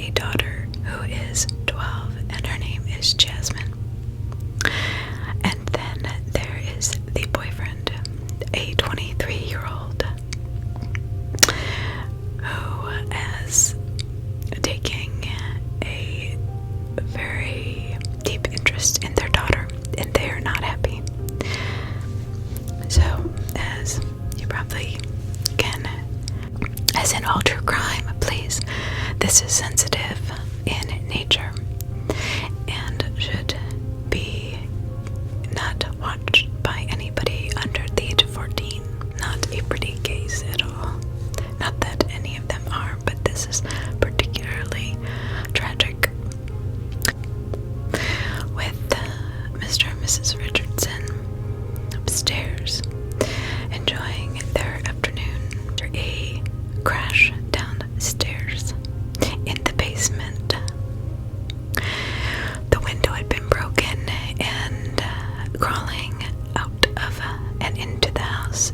a daughter who is 12, and her name is Jasmine. And then there is the boyfriend, a 23-year-old, who is taking a very deep interest in their daughter, and they are not happy. So, as you probably can, as in all true crime, please, this is sensitive in nature and should be not watched by anybody under the age of 14. Not a pretty case at all. Not that any of them are, but this is particularly tragic. With Mr. and Mrs. Richardson upstairs enjoying their afternoon, a crash downstairs in the basement. The window had been broken, and crawling out of and into the house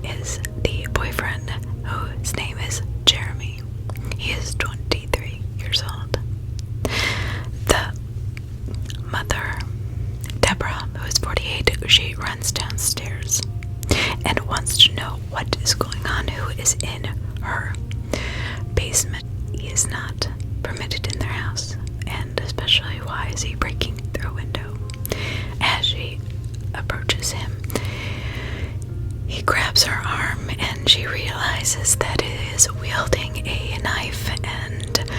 is the boyfriend, whose name is Jeremy. He is 23 years old. The mother, Deborah, who is 48, she runs downstairs and wants to know what is going on, who is in her basement. He is not permitted in their house, and especially why is he breaking through a window? As she approaches him, he grabs her arm, and she realizes that it is wielding a knife, and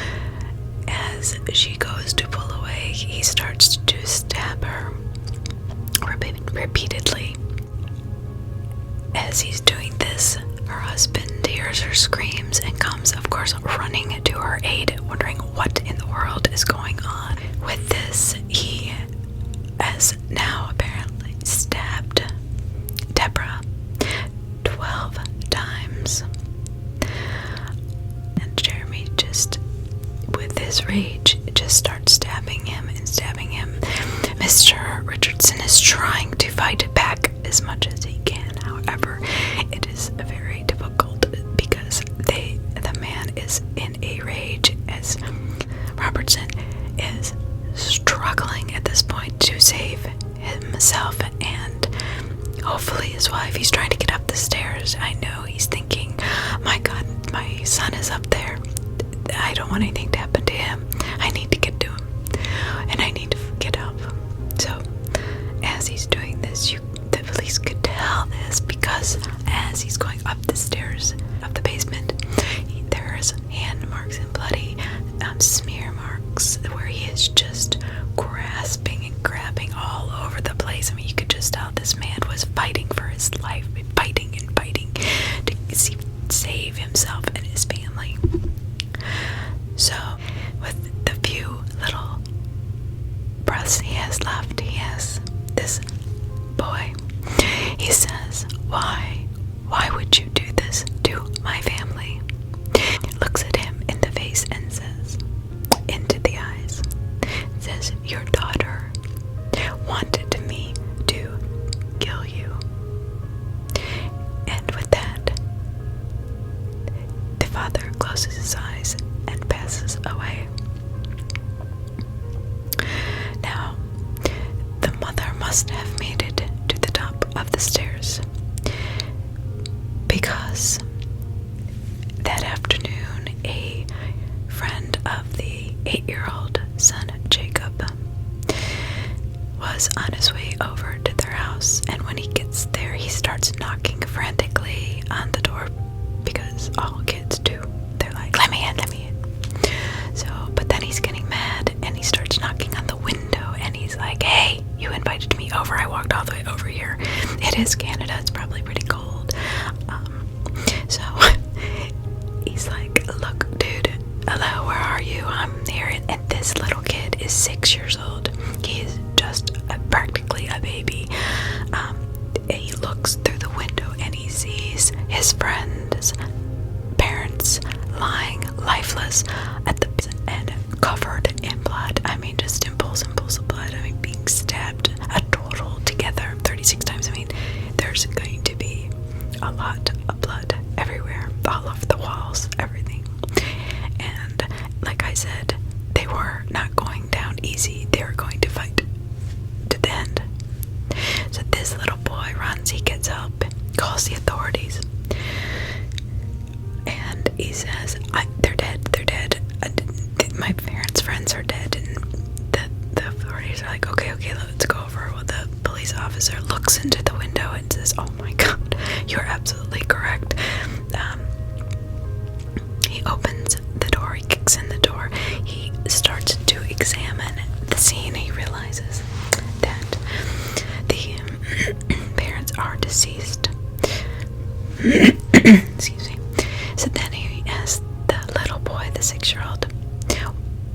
as she goes to pull away, he starts to stab her repeatedly. As he's doing this, her husband hears her screams and comes, of course, running to her aid, wondering what in the world is going on. With this, he has now apparently stabbed Deborah 12 times. And Jeremy just, with his rage, just starts stabbing him and stabbing him. Mr. Richardson is trying to fight back as much as he can. However, it is very difficult because the man is in a rage, as Robertson is struggling at this point to save himself and hopefully his wife. He's trying to get up the stairs. I know he's thinking, my God, my son is up there. I don't want anything to happen to him. I need to get to him, and I need to get help. So, as he's doing this, the police could tell this because as he's going up the stairs of the basement, there's hand marks and bloody smear marks where he is just grasping and grabbing all over the place. I mean, you could just tell this man was fighting for his life, fighting and fighting to save himself and his family. So, with the few little breaths he has left, he has this boy. He says, Why would you do this to my family? He looks at him in the face and says, into the eyes, says, your daughter wanted me to kill you. And with that, the father closes his eyes and passes away. Now, the mother must have made it to the top of the stairs because that afternoon a friend of the 8-year-old son, Jacob, was on his way over to their house, and when he gets there, he starts knocking frantically on the door because all kids do. They're like, let me in. So, but then he's getting mad, and he starts knocking on the window, and he's like, hey, you invited me over. I walked all the way over here. It is Canada. It's probably pretty cold. So he's like, look, dude, hello, where are you? I'm here. And this little kid is 6 years old. He is just practically a baby. He looks through the window and he sees his friend's parents lying lifeless at the and covered in blood. I mean, just in pools of blood. I mean, being stabbed a total together 36 times. I mean, there's going to be a lot of blood everywhere, all over the walls, everything. And like I said, Parents' friends are dead, and the authorities are like, okay, let's go over. Well, the police officer looks into the window and says, oh my god, you're absolutely correct. He opens the door, he kicks in the door, he starts to examine the scene. He realizes that the parents are deceased. Excuse me. So then he asks the little boy, the 6-year-old,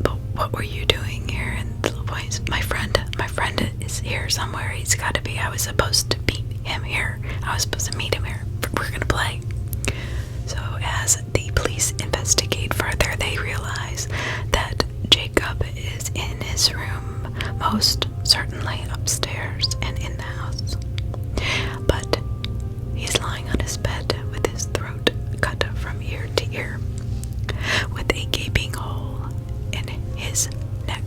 but what were you doing here? And the little boy is, my friend is here somewhere. He's got to be. I was supposed to meet him here. We're gonna play. So as the police investigate further, they realize that Jacob is in his room, most certainly upstairs and in the house. But he's lying on his bed with his throat cut from ear to ear, with a gaping hole in his neck.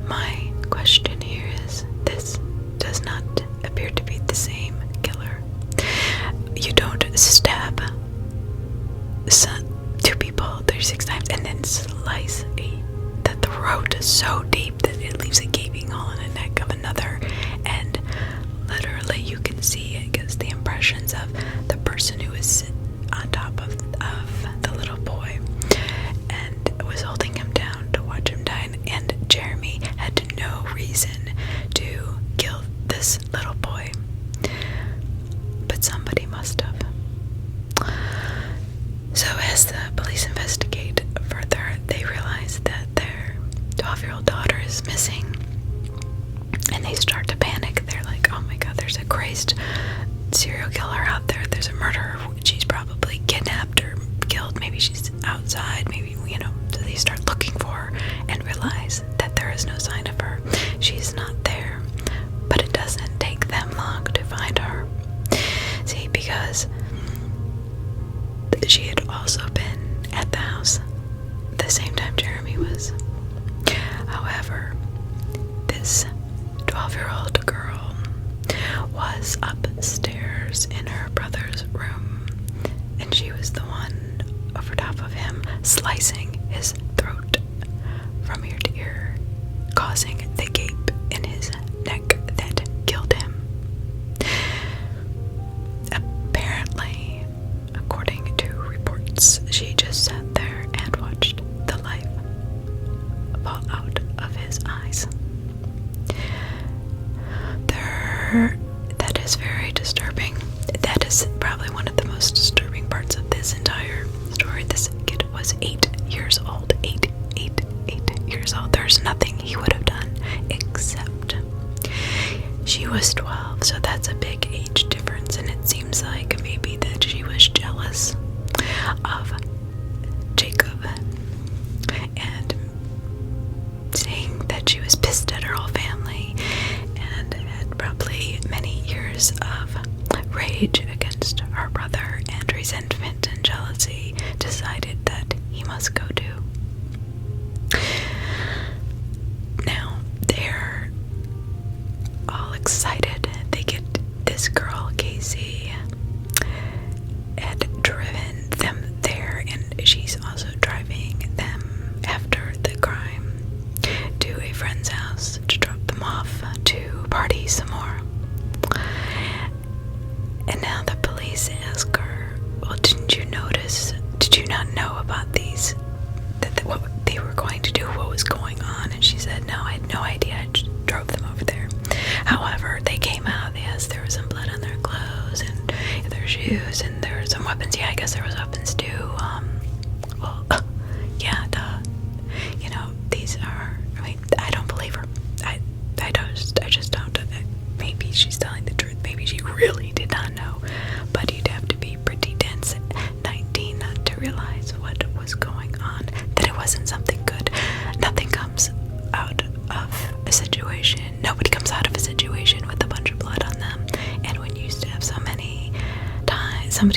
My question here is, this does not appear to be the same killer. You don't stab two people 36 times and then slice the throat so deep that it leaves a gaping hole in the neck of another, and literally you can see it gives the impressions of the person who is on top of the little boy and was holding him down to watch him die, and Jeremy had no reason to kill this little boy, but somebody must have. So as the police investigate further, they realize that their 12-year-old daughter is missing, and they start to panic. They're like, oh my god, there's a crazed serial killer out there. There's a murderer. She's probably kidnapped or killed. Maybe she's outside. Maybe, so they start looking for her and realize that there is no sign of her. She's not there. But it doesn't take them long to find her. See, because she had also been at the house the same time Jeremy was. However, this 12-year-old girl was upstairs in her brother's room, and she was the one over top of him, slicing his throat from ear to ear, causing the gape in his neck that killed him. Apparently, according to reports, she just sat there and watched the life fall out of his eyes. That is very disturbing. That is probably one of the most disturbing parts of this entire story. This kid was 8 years old. 8 years old. There's nothing he would have done except she was 12, so that's a big age difference, and it seems like maybe that she was jealous of Jacob and saying that she was pissed at her whole family and had probably many years of rage against her brother and resentment and jealousy, decided that he must go too. Now, they're all excited. They get this girl, Casey, had driven them there, and she's also driving them after the crime to a friend's house to drop them off to party some more. And now the police ask her, well, did you not know about these, what they were going to do, what was going on? And she said, no, I had no idea. I just drove them over there. However, they came out, yes, there was some blood on their clothes and their shoes, and there were some weapons. Yeah, I guess there was weapons too. Yeah, duh. These are, I don't believe her. I just don't. Maybe she's telling the truth. Maybe she really did not know. But you'd have to be pretty dense at 19 not to realize what was going on, that it wasn't something good. Nothing comes out of a situation. Nobody comes out of a situation with a bunch of blood on them. And when you stab somebody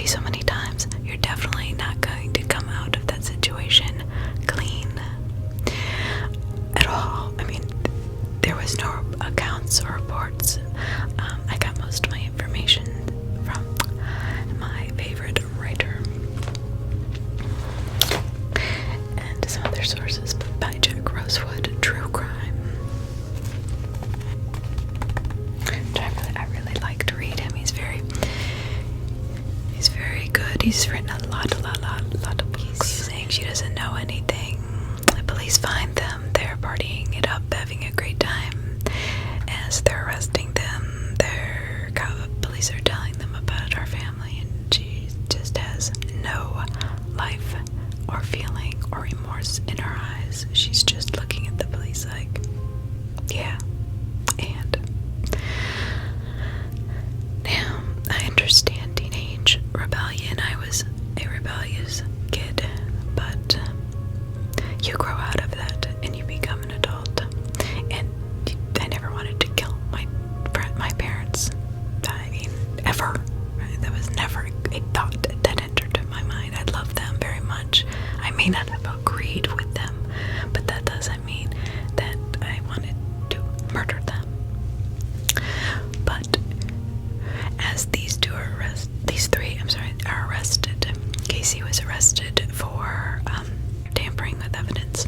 so many times, you're definitely not going to come out of that situation clean at all. There was no accounts or reports. I got most of my information from my favorite writer and some other sources. Rosewood True Crime. Which I really like to read him. He's very good. He's written a lot of books. He's saying she doesn't know anything. The police find them. They're partying it up, having a great time. As they're arresting them, police are telling them about our family, and she just has no life or feeling or remorse in her eyes. She's just looking at the police like, yeah. And now I understand teenage rebellion. I was a rebellious kid, but you grow out of that and you become an adult. And I never wanted to kill my parents. I mean, ever. That was never a thought that entered my mind. I love them very much. I may not have agreed with them, but that doesn't mean that I wanted to murder them. But as these three are arrested, Casey was arrested for tampering with evidence.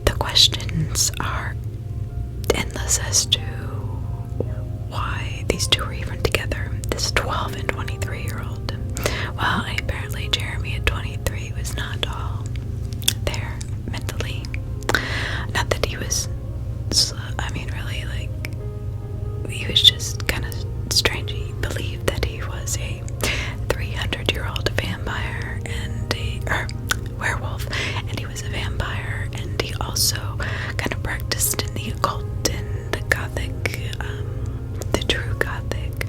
The questions are endless as to why these two were even together, this 12 and 23-year-old. Well, apparently Jeremy at 23 was not all there mentally. Not that he was, really, he was just kind of strange. He believed that he was a 300-year-old vampire or werewolf, and he was a vampire, and he also kind of practiced in the occult and the Gothic, the true Gothic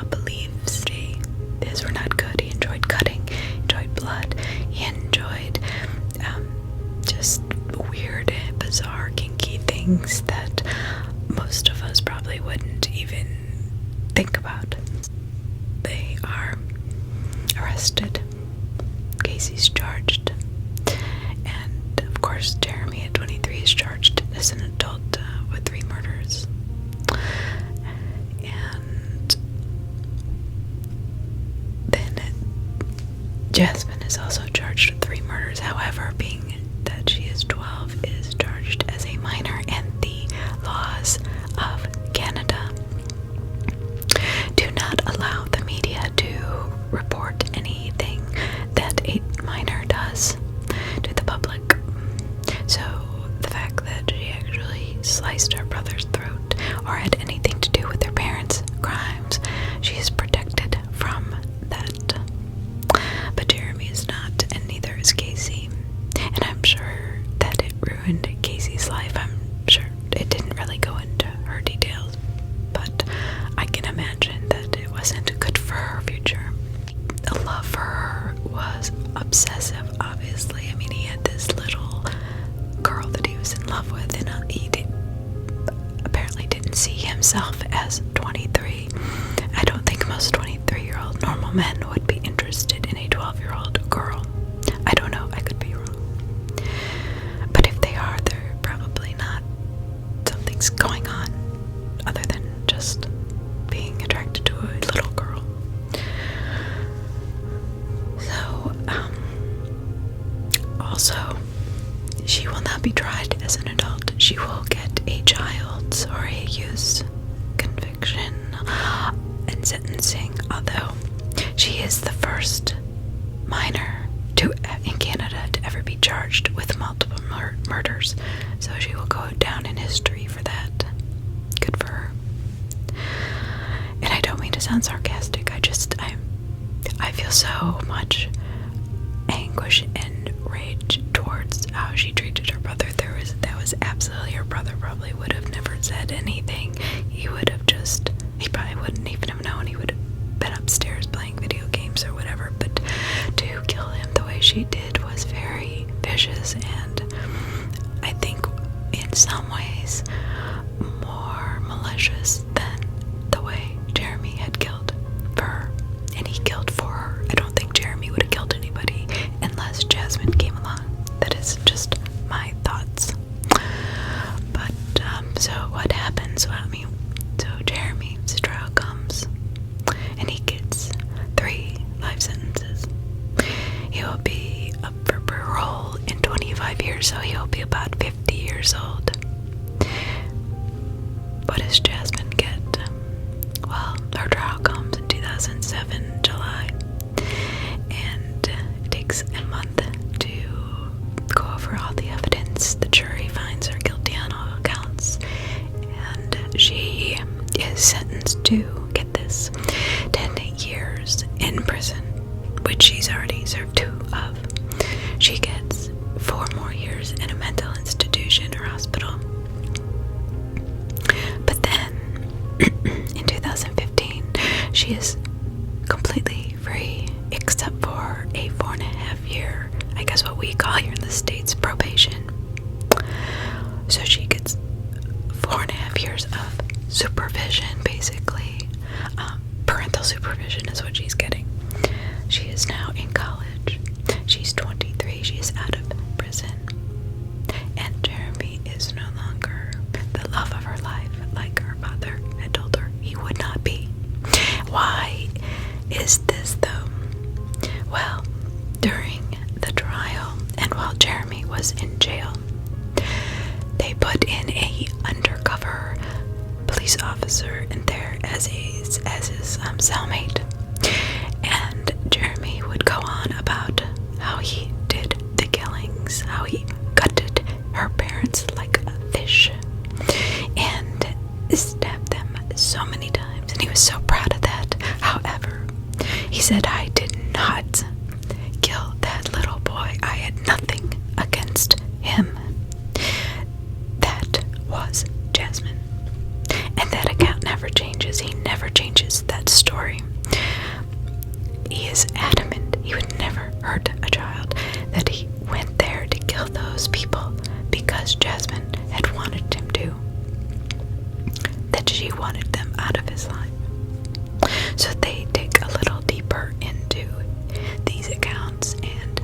beliefs. His were not good. He enjoyed cutting, he enjoyed blood, he enjoyed just weird, bizarre, kinky things that most of us probably wouldn't even think about. They are arrested. Casey's charged. And of course, Jeremy at 23 is charged as an adult with 3 murders. And then Jasmine is also charged with 3 murders. However, being that she is 12, is charged as a minor, and the laws of Canada do not allow the media to report anything that a minor does to the public. So the fact that she actually sliced her brother's throat or had anything to do with their parents' crimes, she is protected from that. But Jeremy is not, and neither is Casey. And I'm sure that it ruined Casey's life. I'm sure it didn't really go into her details, but I can imagine that it wasn't good for her future. The love for her was obsessive, obviously. I mean, he had this little girl that he was in love with, and he apparently didn't see himself as 23. I don't think most 23-year-old normal men would be interested in a 12-year-old girl. I don't know, I could be wrong. But if they are, they're probably not. Something's going on other than just being attracted to a little girl. So, also, she will not be tried as an adult. She will get a child's or a youth conviction and sentencing, although she is the first minor in Canada to ever be charged with multiple murders. So she will go down in history for that. Good for her. And I don't mean to sound sarcastic. I feel so much anguish and rage towards how she treated her brother. That was absolutely, her brother probably would have never said anything. He probably wouldn't even have known. He would have been upstairs playing video games or whatever. But to kill him the way she did was very vicious, and I think in some ways more malicious than the way Jeremy had killed for her. And he killed for her. I don't think Jeremy would have killed anybody unless Jasmine came along. That is just my thoughts. But so what happens? So Jeremy's trial comes, and he gets 3 life sentences. He will be up for parole years, so he'll be about 50 years old. What does Jasmine get? Well, her trial comes in 2007, July, and it takes a month to go over all the evidence. The jury finds her guilty on all accounts, and she is sentenced to, get this, 10 years in prison, which she's already served 2 of. She gets 4 more years in a mental institution or hospital. But then, in 2015, she is completely free, except for a 4.5 year, I guess what we call here in the States, probation. So she gets 4.5 years of supervision, basically. Parental supervision is what she's getting. She is now in college. She's 23. She is out of prison. And Jeremy is no longer the love of her life, like her father had told her he would not be. Why is this, though? Well, during the trial, and while Jeremy was in jail, they put in a undercover police officer in there as his cellmate. And Jeremy would go on about how he did the killings, how he gutted her parents like a fish, and stabbed them so many times, and he was so proud of that. However, he said, "I did not kill that little boy. I had nothing against him." That was Jasmine. And that account never changes. He never changes that story. He is adamant he would never hurt a child, that he went there to kill those people because Jasmine had wanted him to, that she wanted them out of his life. So they dig a little deeper into these accounts and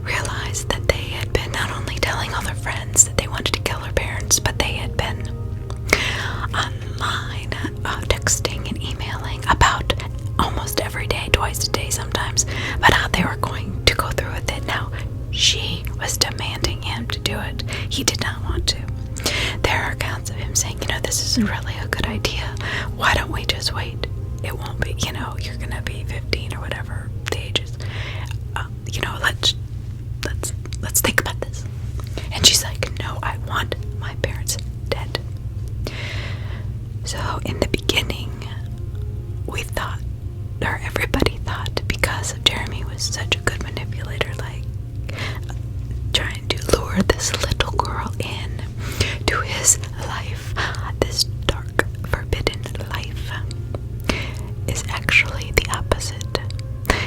realize that they had been not only telling all their friends that they wanted to kill her parents, but they had been online, texting and emailing about almost every day, twice a day sometimes, about how they were going to go through with it. Now, she was demanding him to do it. He did not want to. There are accounts of him saying, this isn't really a good idea. Why don't we just wait? It won't be, you're gonna be 15 or whatever the age is. Let's think about this. And she's like, no, I want my parents dead. So in the beginning, we thought, or everybody thought, because Jeremy was such a good manipulator, like trying to lure this little girl in to his life, this dark, forbidden life, is actually the opposite.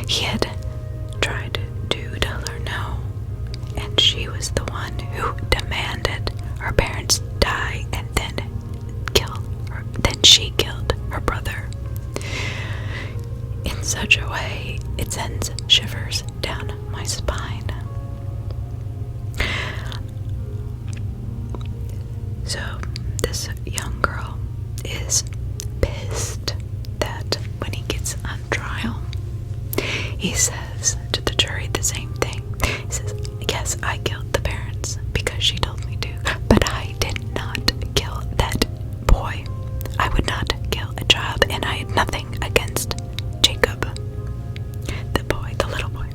He had tried to tell her no, and she was the one who demanded her parents die and then kill her. Then she killed her brother in such a way it sends shivers down my spine. So this young girl is pissed that when he gets on trial, he says to the jury the same thing. He says, yes, I killed the parents because she told me to, but I did not kill that boy. I would not kill a child, and I had nothing against Jacob, the boy, the little boy.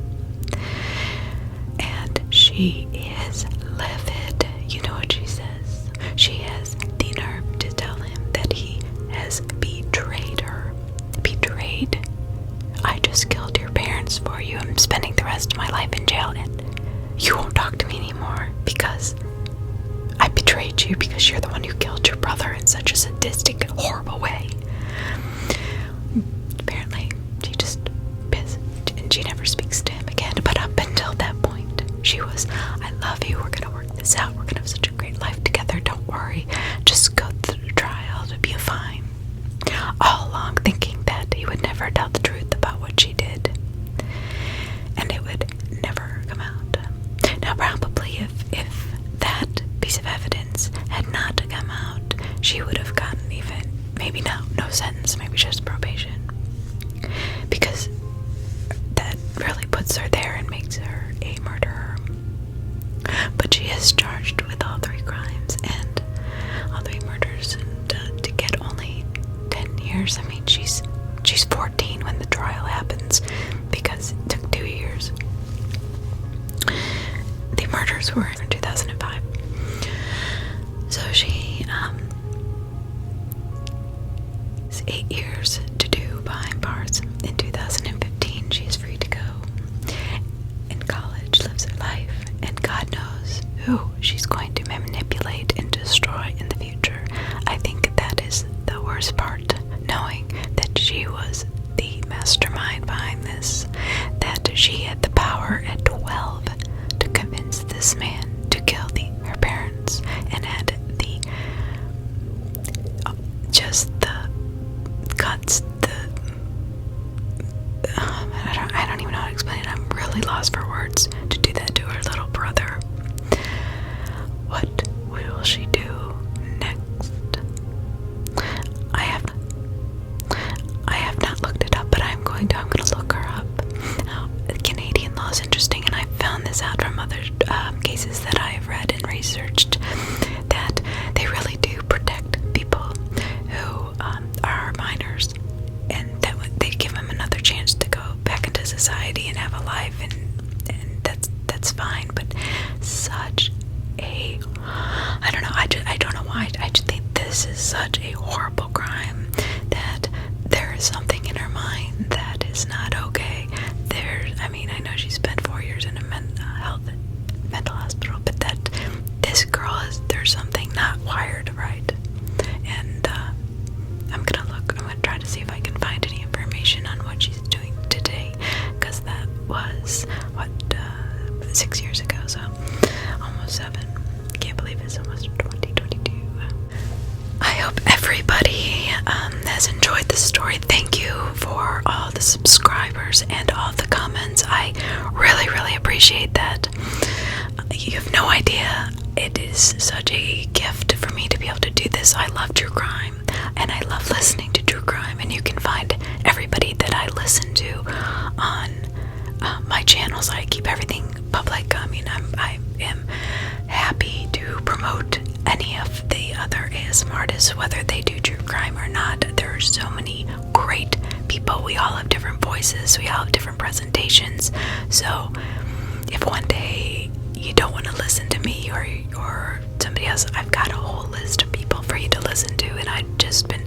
And she is livid. You know what she says? She has the nerve to tell him that he has betrayed her. Betrayed. I just killed your parents for you. I'm spending the rest of my life in jail, and you won't talk to me anymore because I betrayed you, because you're the one who killed your brother in such a sadistic, horrible way. Apparently, she just pissed, and she never speaks to him again. But up until that point, she was, I love you, we're gonna work this out, we're gonna have such a great life together, don't worry, just go through the trial, it'll be fine. All along thinking that he would never tell the truth about what she did, and it would never come out. Now, probably if that piece of evidence had not come out, she would have gotten even, maybe no sentence, maybe just probation, because that really puts her there and makes her a murderer. But she is charged with all 3 crimes and all 3 murders, and to get only 10 years. I mean, she's 14 when the trial happens because it took 2 years. The murders were in 2005. So she has 8 years to do behind bars. In 2015, she is free to go. In college, lives her life, and God knows who she's going to manipulate and destroy in the future. I think that is the worst part, knowing that she was the mastermind behind this, that she had the power at 12 to convince this man to kill her parents, and had just the guts, I don't even know how to explain it. I'm really lost for words. To do that to her little brother. What will she do next? I have not looked it up, but I'm going to look her up. Canadian law is interesting, and I found this out from other cases that I have read and researched, that they really do protect people who are minors, and that they give them another chance to go back into society and have a life, and that's fine. But such a, I don't know, I don't know why, I just think this is such a horrible crime, that there is something in her mind that is not okay. I know she spent 4 years in a mental hospital, but that this girl there's something not wired right. And I'm gonna try to see if I can find any information on what she's doing today, because that was 6 years ago, so almost 7. Can't believe it's almost 2022. I hope everybody has enjoyed this story. Thank you for all the subscribers and all the comments. I really, really appreciate that. You have no idea. It is such a gift for me to be able to do this. I love true crime, and I love listening to true crime, and you can find everybody that I listen to on my channels. I keep everything public. I mean, I am happy to promote any of the other ASMR artists, whether they do true crime or not. There are so many great people. We all have different voices. We all have different presentations. So if one day you don't want to listen to me or somebody else, I've got a whole list of people for you to listen to, and I've just been